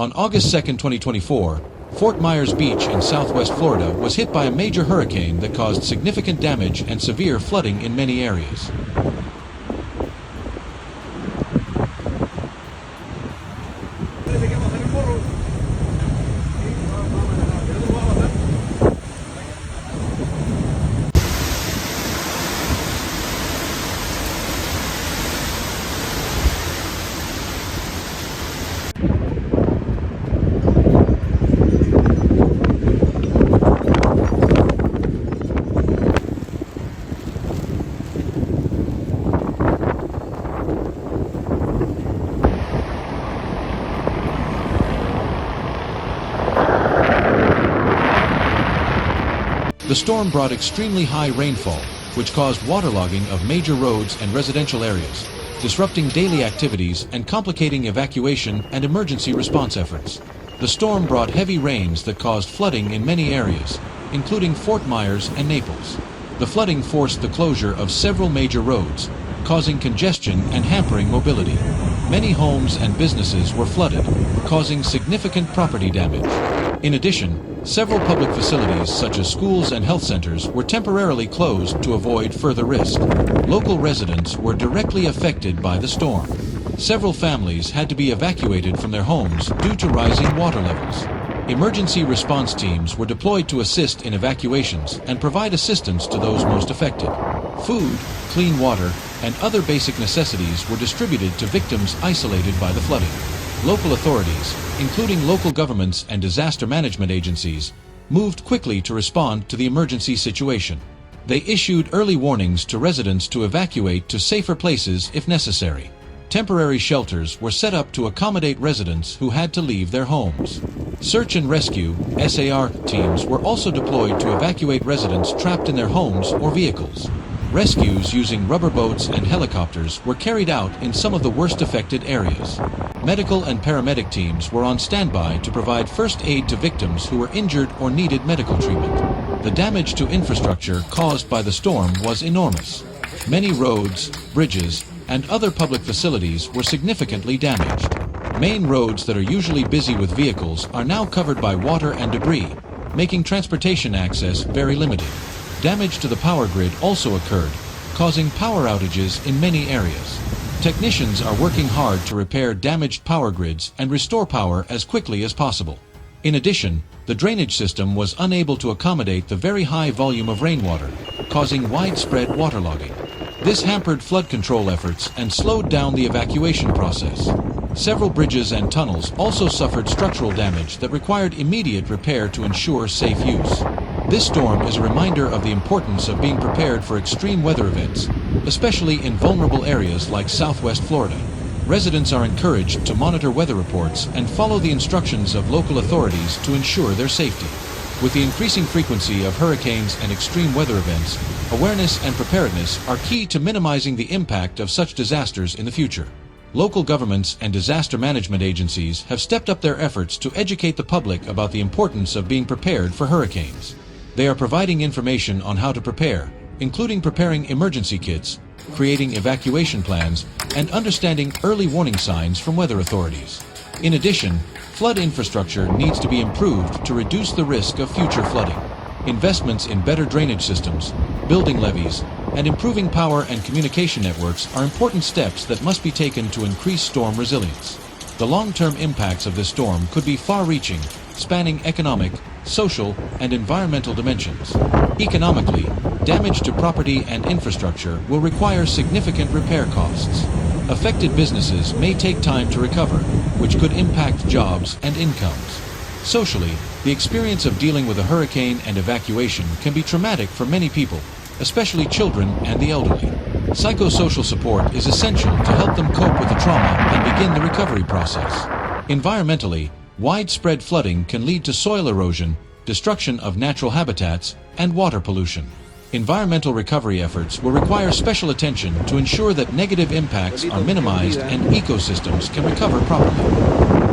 On August 2, 2024, Fort Myers Beach in southwest Florida was hit by a major hurricane that caused significant damage and severe flooding in many areas. The storm brought extremely high rainfall, which caused waterlogging of major roads and residential areas, disrupting daily activities and complicating evacuation and emergency response efforts. The storm brought heavy rains that caused flooding in many areas, including Fort Myers and Naples. The flooding forced the closure of several major roads, causing congestion and hampering mobility. Many homes and businesses were flooded, causing significant property damage. In addition, several public facilities such as schools and health centers were temporarily closed to avoid further risk. Local residents were directly affected by the storm. Several families had to be evacuated from their homes due to rising water levels. Emergency response teams were deployed to assist in evacuations and provide assistance to those most affected. Food, clean water, and other basic necessities were distributed to victims isolated by the flooding. Local authorities, including local governments and disaster management agencies, moved quickly to respond to the emergency situation. They issued early warnings to residents to evacuate to safer places if necessary. Temporary shelters were set up to accommodate residents who had to leave their homes. Search and rescue (SAR) teams were also deployed to evacuate residents trapped in their homes or vehicles. Rescues using rubber boats and helicopters were carried out in some of the worst affected areas. Medical and paramedic teams were on standby to provide first aid to victims who were injured or needed medical treatment. The damage to infrastructure caused by the storm was enormous. Many roads, bridges, and other public facilities were significantly damaged. Main roads that are usually busy with vehicles are now covered by water and debris, making transportation access very limited. Damage to the power grid also occurred, causing power outages in many areas. Technicians are working hard to repair damaged power grids and restore power as quickly as possible. In addition, the drainage system was unable to accommodate the very high volume of rainwater, causing widespread waterlogging. This hampered flood control efforts and slowed down the evacuation process. Several bridges and tunnels also suffered structural damage that required immediate repair to ensure safe use. This storm is a reminder of the importance of being prepared for extreme weather events, especially in vulnerable areas like southwest Florida. Residents are encouraged to monitor weather reports and follow the instructions of local authorities to ensure their safety. With the increasing frequency of hurricanes and extreme weather events, awareness and preparedness are key to minimizing the impact of such disasters in the future. Local governments and disaster management agencies have stepped up their efforts to educate the public about the importance of being prepared for hurricanes. They are providing information on how to prepare, including preparing emergency kits, creating evacuation plans, and understanding early warning signs from weather authorities. In addition, flood infrastructure needs to be improved to reduce the risk of future flooding. Investments in better drainage systems, building levees, and improving power and communication networks are important steps that must be taken to increase storm resilience. The long-term impacts of this storm could be far-reaching, spanning economic, social, and environmental dimensions. Economically, damage to property and infrastructure will require significant repair costs. Affected businesses may take time to recover, which could impact jobs and incomes. Socially, the experience of dealing with a hurricane and evacuation can be traumatic for many people, especially children and the elderly. Psychosocial support is essential to help them cope with the trauma and begin the recovery process. Environmentally, widespread flooding can lead to soil erosion, destruction of natural habitats, and water pollution. Environmental recovery efforts will require special attention to ensure that negative impacts are minimized and ecosystems can recover properly.